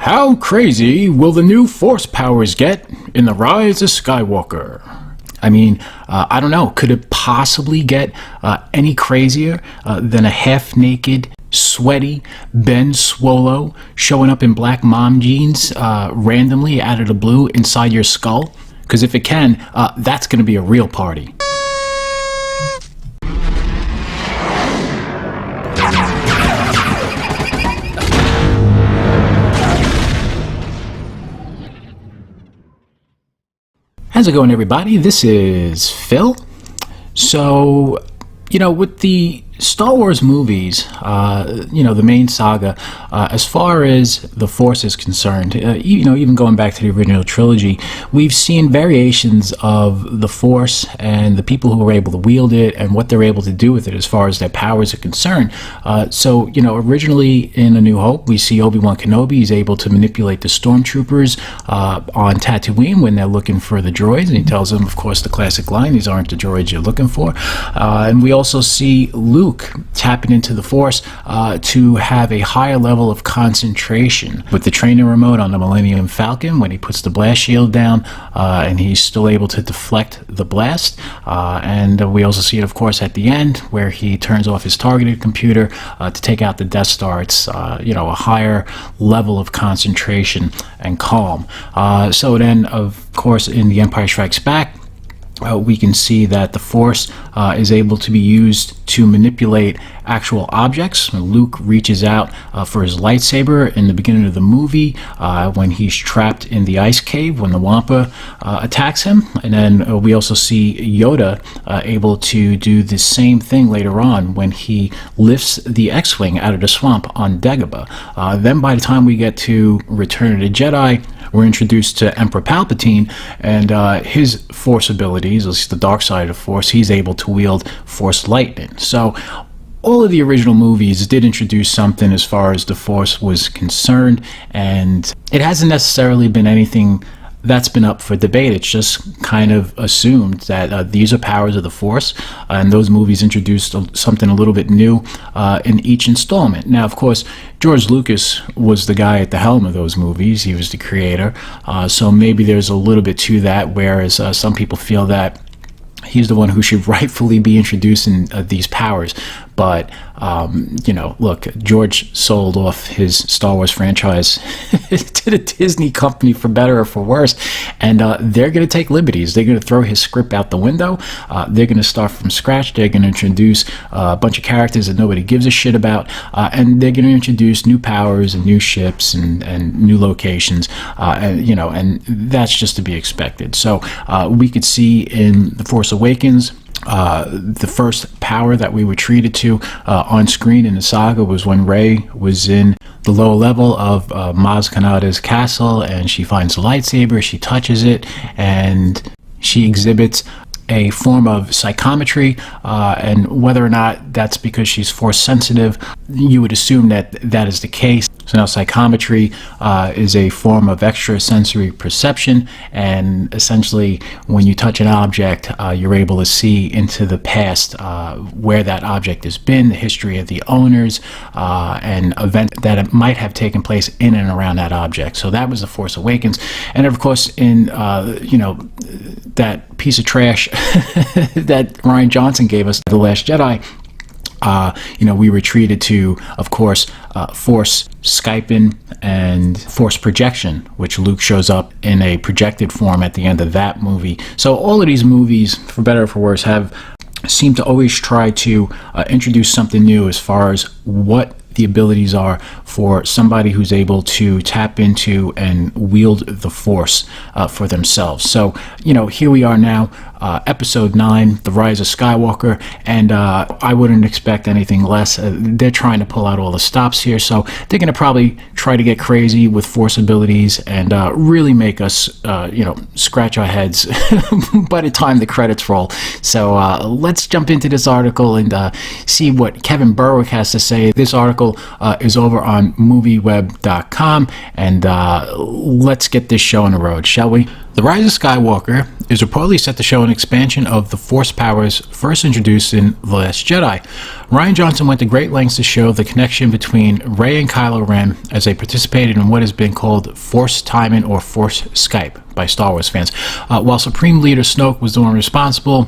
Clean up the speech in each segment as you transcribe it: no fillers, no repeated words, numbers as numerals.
How crazy will the new Force powers get in the Rise of Skywalker? I mean, I don't know. Could it possibly get any crazier than a half-naked, sweaty Ben Swolo showing up in black mom jeans randomly out of the blue inside your skull? Because if it can, that's going to be a real party. How's it going, everybody? This is Phil. So, with the Star Wars movies, the main saga, as far as the Force is concerned, even going back to the original trilogy, we've seen variations of the Force and the people who were able to wield it and what they're able to do with it as far as their powers are concerned. Originally in A New Hope, we see Obi-Wan Kenobi. He's able to manipulate the stormtroopers on Tatooine when they're looking for the droids, and he tells them, of course, the classic line, these aren't the droids you're looking for. And we also see Luke tapping into the Force to have a higher level of concentration with the training remote on the Millennium Falcon when he puts the blast shield down and he's still able to deflect the blast. And we also see it, of course, at the end where he turns off his targeted computer to take out the Death Star. It's a higher level of concentration and calm. So then, of course, in The Empire Strikes Back, we can see that the Force is able to be used to manipulate actual objects. Luke reaches out for his lightsaber in the beginning of the movie when he's trapped in the ice cave when the Wampa attacks him. And then we also see Yoda able to do the same thing later on when he lifts the X-Wing out of the swamp on Dagobah. Then by the time we get to Return of the Jedi, we're introduced to Emperor Palpatine and his Force abilities, at least the dark side of the Force. He's able to wield Force lightning. So all of the original movies did introduce something as far as the Force was concerned, and it hasn't necessarily been anything that's been up for debate. It's just kind of assumed that these are powers of the Force, and those movies introduced something a little bit new in each installment. Now, of course, George Lucas was the guy at the helm of those movies. He was the creator, so maybe there's a little bit to that, whereas some people feel that he's the one who should rightfully be introducing these powers. But, look, George sold off his Star Wars franchise to the Disney company for better or for worse. And they're going to take liberties. They're going to throw his script out the window. They're going to start from scratch. They're going to introduce a bunch of characters that nobody gives a shit about. And they're going to introduce new powers and new ships and new locations. And that's just to be expected. So we could see in The Force Awakens, the first power that we were treated to on screen in the saga was when Rey was in the lower level of Maz Kanata's castle, and she finds the lightsaber, she touches it, and she exhibits a form of psychometry, and whether or not that's because she's Force sensitive, you would assume that that is the case. So now psychometry is a form of extrasensory perception, and essentially when you touch an object, you're able to see into the past where that object has been, the history of the owners, and event that might have taken place in and around that object. So that was The Force Awakens. And of course, in that piece of trash that Rian Johnson gave us, The Last Jedi, we were treated to, of course, Force Skyping and Force projection, which Luke shows up in a projected form at the end of that movie. So all of these movies, for better or for worse, seem to always try to introduce something new as far as what the abilities are for somebody who's able to tap into and wield the Force for themselves. So, here we are now, episode 9, The Rise of Skywalker, and I wouldn't expect anything less. They're trying to pull out all the stops here, so they're going to probably try to get crazy with Force abilities and really make us, scratch our heads by the time the credits roll. So let's jump into this article and see what Kevin Berwick has to say. This article is over on movieweb.com, and let's get this show on the road, shall we? The Rise of Skywalker is reportedly set to show an expansion of the Force powers first introduced in The Last Jedi. Rian Johnson went to great lengths to show the connection between Rey and Kylo Ren as they participated in what has been called Force Timing or Force Skype by Star Wars fans. While Supreme Leader Snoke was the one responsible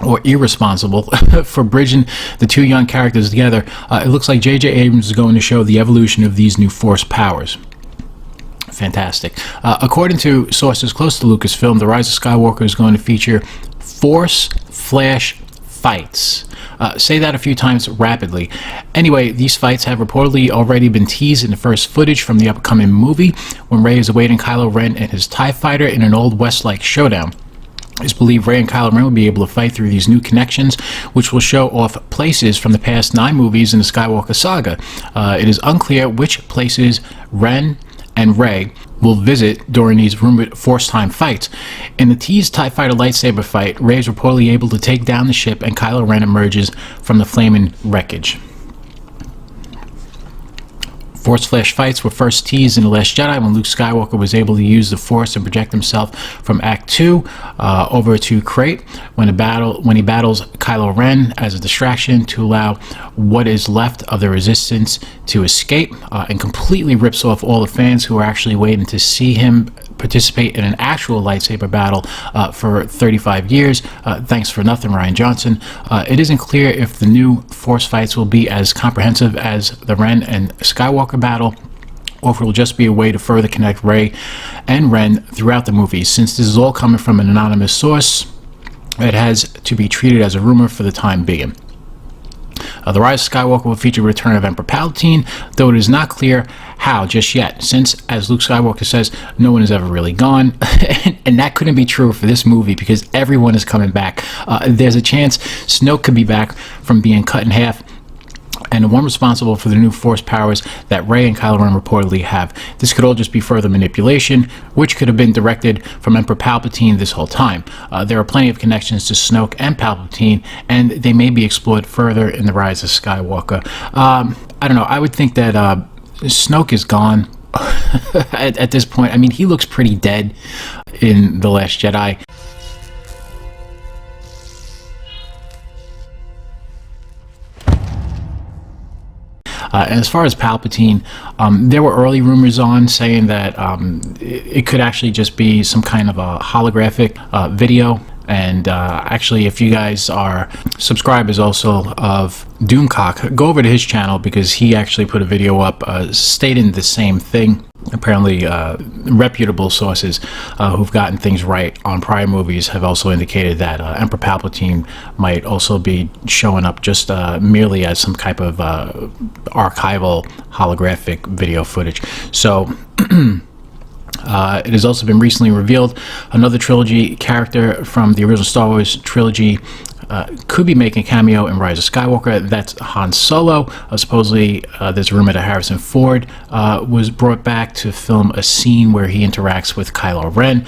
or irresponsible for bridging the two young characters together, it looks like JJ Abrams is going to show the evolution of these new Force powers. Fantastic. According to sources close to Lucasfilm, The Rise of Skywalker is going to feature Force Flash fights. Say that a few times rapidly. Anyway, these fights have reportedly already been teased in the first footage from the upcoming movie, when Rey is awaiting Kylo Ren and his TIE fighter in an Old West-like showdown. It's believed Rey and Kylo Ren will be able to fight through these new connections, which will show off places from the past 9 movies in the Skywalker saga. It is unclear which places Ren and Rey will visit during these rumored Force time fights. In the teased TIE Fighter lightsaber fight, Rey is reportedly able to take down the ship and Kylo Ren emerges from the flaming wreckage. Force Flash fights were first teased in The Last Jedi when Luke Skywalker was able to use the Force and project himself from Act 2 over to Crate when he battles Kylo Ren as a distraction to allow what is left of the Resistance to escape, and completely rips off all the fans who are actually waiting to see him participate in an actual lightsaber battle for 35 years. Thanks for nothing, Rian Johnson. It isn't clear if the new Force fights will be as comprehensive as the Ren and Skywalker battle, or if it will just be a way to further connect Rey and Ren throughout the movies. Since this is all coming from an anonymous source, it has to be treated as a rumor for the time being. The Rise of Skywalker will feature the return of Emperor Palpatine, though it is not clear how just yet, since, as Luke Skywalker says, no one is ever really gone. And that couldn't be true for this movie because everyone is coming back. There's a chance Snoke could be back from being cut in half, and the one responsible for the new Force powers that Rey and Kylo Ren reportedly have. This could all just be further manipulation, which could have been directed from Emperor Palpatine this whole time. There are plenty of connections to Snoke and Palpatine, and they may be explored further in The Rise of Skywalker. I don't know, I would think that Snoke is gone at this point. I mean, he looks pretty dead in The Last Jedi. And as far as Palpatine, there were early rumors on saying that it could actually just be some kind of a holographic video. And actually, if you guys are subscribers also of Doomcock, go over to his channel because he actually put a video up stating the same thing. Apparently, reputable sources who've gotten things right on prior movies have also indicated that Emperor Palpatine might also be showing up just merely as some type of archival holographic video footage. So it has also been recently revealed another trilogy character from the original Star Wars trilogy could be making a cameo in Rise of Skywalker. That's Han Solo. Supposedly, there's a rumor that Harrison Ford was brought back to film a scene where he interacts with Kylo Ren,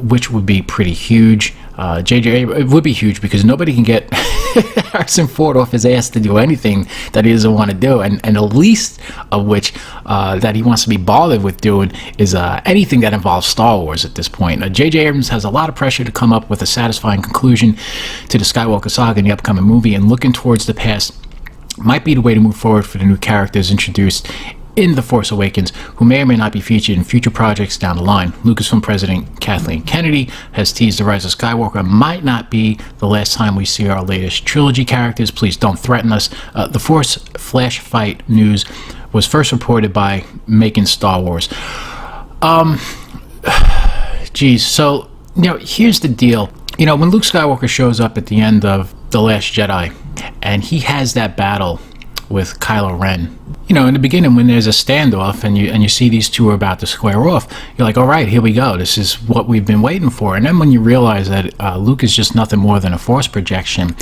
which would be pretty huge. It would be huge because nobody can get Harrison Ford off his ass to do anything that he doesn't want to do, and the least of which that he wants to be bothered with doing is anything that involves Star Wars at this point. JJ Abrams has a lot of pressure to come up with a satisfying conclusion to the Skywalker saga in the upcoming movie, and looking towards the past might be the way to move forward for the new characters introduced in The Force Awakens, who may or may not be featured in future projects down the line. Lucasfilm President Kathleen Kennedy has teased The Rise of Skywalker might not be the last time we see our latest trilogy characters. Please don't threaten us. The Force Flash fight news was first reported by Making Star Wars. Geez, so, here's the deal. When Luke Skywalker shows up at the end of The Last Jedi, and he has that battle with Kylo Ren, in the beginning when there's a standoff and you see these two are about to square off, you're like, all right, here we go, this is what we've been waiting for. And then when you realize that Luke is just nothing more than a Force projection,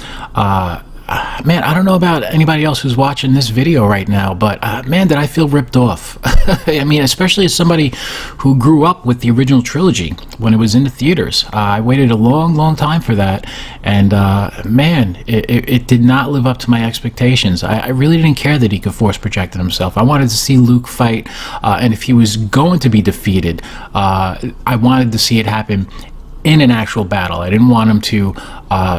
man, I don't know about anybody else who's watching this video right now, but man, did I feel ripped off. I mean, especially as somebody who grew up with the original trilogy when it was in the theaters. I waited a long time for that, and man, it did not live up to my expectations. I really didn't care that he could force project himself. I wanted to see Luke fight, and if he was going to be defeated, I wanted to see it happen in an actual battle. I didn't want him to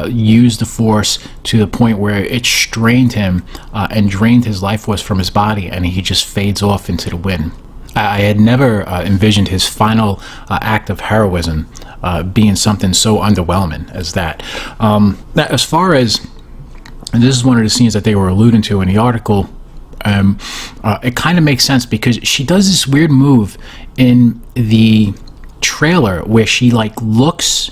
use the Force to the point where it strained him and drained his life force from his body, and he just fades off into the wind. I had never envisioned his final act of heroism being something so underwhelming as that. As far as, and this is one of the scenes that they were alluding to in the article, it kind of makes sense because she does this weird move in the trailer where she like looks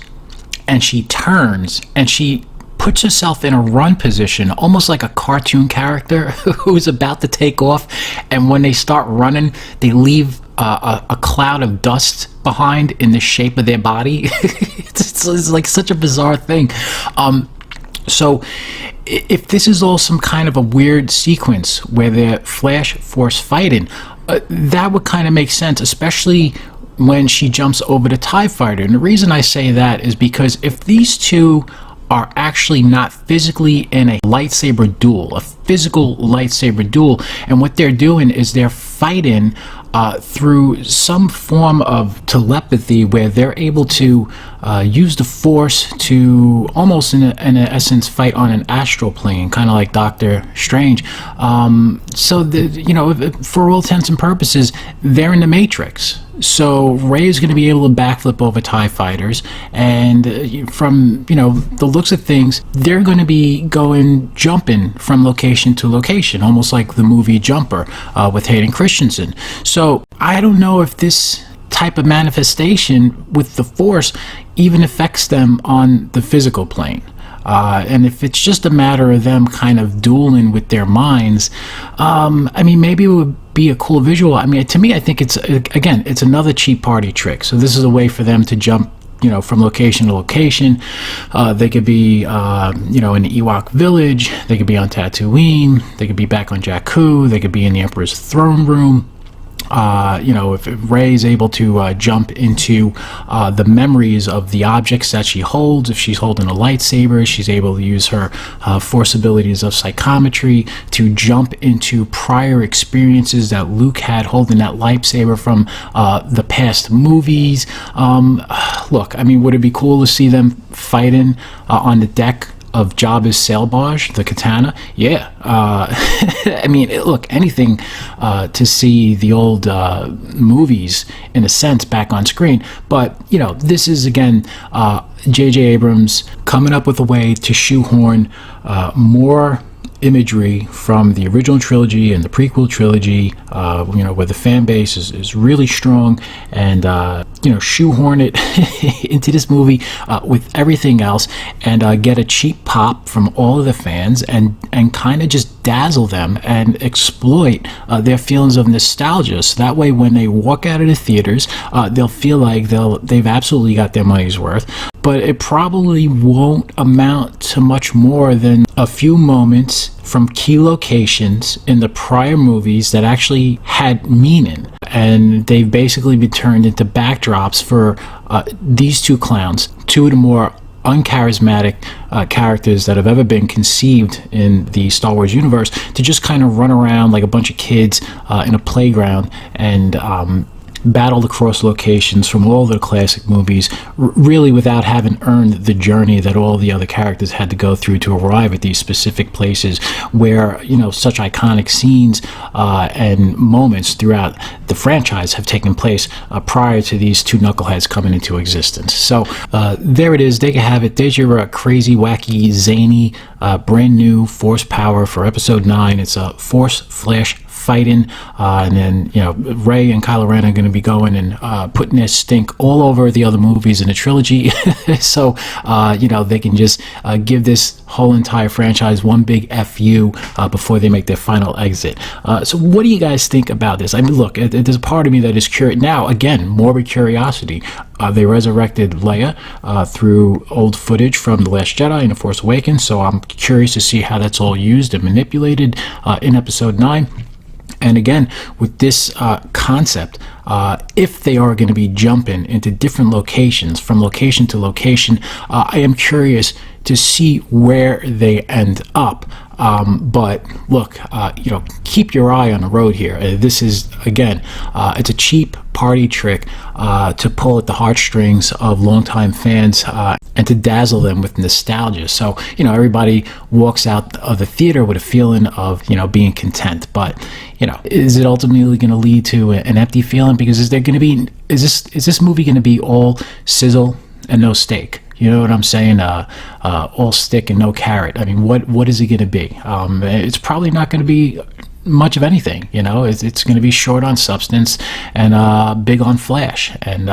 and she turns and she puts herself in a run position, almost like a cartoon character who's about to take off, and when they start running they leave a cloud of dust behind in the shape of their body. It's like such a bizarre thing. So if this is all some kind of a weird sequence where they're Flash Force fighting, that would kind of make sense, especially when she jumps over the TIE fighter. And the reason I say that is because if these two are actually not physically in a lightsaber duel, a physical lightsaber duel, and what they're doing is they're fighting through some form of telepathy where they're able to use the Force to almost in essence fight on an astral plane, kind of like Doctor Strange. So for all intents and purposes, they're in the Matrix. So Rey is going to be able to backflip over TIE fighters, and from the looks of things, they're going to be jumping from location to location, almost like the movie Jumper with Hayden Christensen. So I don't know if this type of manifestation with the Force even affects them on the physical plane. And if it's just a matter of them kind of dueling with their minds, I mean, maybe it would be a cool visual. I mean, to me, I think it's another cheap party trick. So this is a way for them to jump, from location to location. They could be, in the Ewok village. They could be on Tatooine. They could be back on Jakku. They could be in the Emperor's throne room. If Rey is able to jump into the memories of the objects that she holds, if she's holding a lightsaber, she's able to use her Force abilities of psychometry to jump into prior experiences that Luke had holding that lightsaber from the past movies. Look, I mean, would it be cool to see them fighting on the deck of Jabba's sail barge, the Katana? Yeah. I mean, look, anything to see the old movies, in a sense, back on screen. But, this is, again, JJ Abrams coming up with a way to shoehorn more imagery from the original trilogy and the prequel trilogy, where the fan base is really strong, and shoehorn it into this movie with everything else, and get a cheap pop from all of the fans, and kind of just dazzle them and exploit their feelings of nostalgia. So that way, when they walk out of the theaters, they'll feel like they've absolutely got their money's worth. But it probably won't amount to much more than a few moments from key locations in the prior movies that actually had meaning, and they've basically been turned into backdrops for these two clowns, two of the more uncharismatic characters that have ever been conceived in the Star Wars universe, to just kind of run around like a bunch of kids in a playground and battled across locations from all the classic movies, really without having earned the journey that all the other characters had to go through to arrive at these specific places where, such iconic scenes and moments throughout the franchise have taken place prior to these two knuckleheads coming into existence. So there it is. There you have it. There's your crazy, wacky, zany, brand new Force power for Episode 9. It's a Force Flash fighting, and then Rey and Kylo Ren are going to be going and putting their stink all over the other movies in the trilogy. So they can just give this whole entire franchise one big FU before they make their final exit. So what do you guys think about this? I mean, look, there's a part of me that is curious now. Again, morbid curiosity. They resurrected Leia through old footage from The Last Jedi and The Force Awakens, so I'm curious to see how that's all used and manipulated in Episode 9. And again, with this concept, if they are going to be jumping into different locations, from location to location, I am curious to see where they end up. But look, keep your eye on the road here. This is, again, it's a cheap party trick to pull at the heartstrings of longtime fans and to dazzle them with nostalgia. So, everybody walks out of the theater with a feeling of, being content. But, is it ultimately going to lead to an empty feeling? Because is this movie going to be all sizzle and no steak? You know what I'm saying? All stick and no carrot. I mean, what is it going to be? It's probably not going to be much of anything. It's going to be short on substance and big on flash. And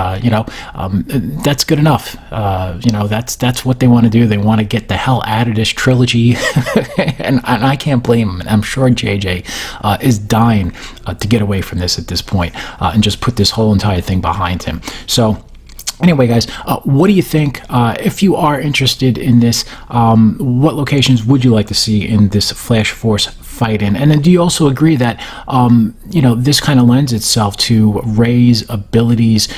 that's good enough. That's what they want to do. They want to get the hell out of this trilogy, and I can't blame them. I'm sure JJ is dying to get away from this at this point and just put this whole entire thing behind him. So. Anyway, guys, what do you think? If you are interested in this, what locations would you like to see in this Flash Force fight in? And then do you also agree that, this kind of lends itself to Rey's abilities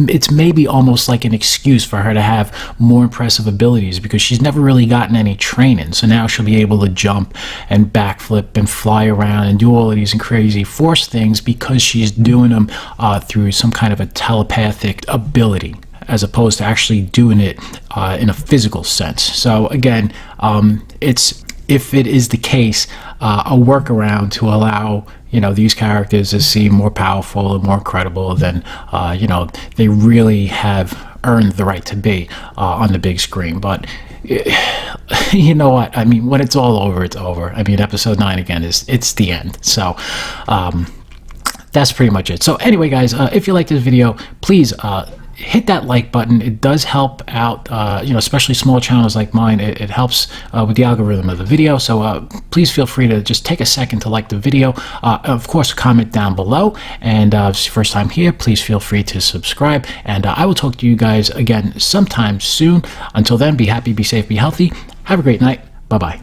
it's maybe almost like an excuse for her to have more impressive abilities because she's never really gotten any training. So now she'll be able to jump and backflip and fly around and do all of these crazy Force things because she's doing them through some kind of a telepathic ability, as opposed to actually doing it in a physical sense. So again, it's, if it is the case, a workaround to allow these characters to seem more powerful and more credible than they really have earned the right to be on the big screen. But you know what? I mean, when it's all over, it's over. I mean, Episode 9 again it's the end. So that's pretty much it. So anyway, guys, if you like this video, please hit that like button. It does help out, especially small channels like mine. It helps with the algorithm of the video. So please feel free to just take a second to like the video. Of course, comment down below. And if it's your first time here, please feel free to subscribe. And I will talk to you guys again sometime soon. Until then, be happy, be safe, be healthy. Have a great night. Bye-bye.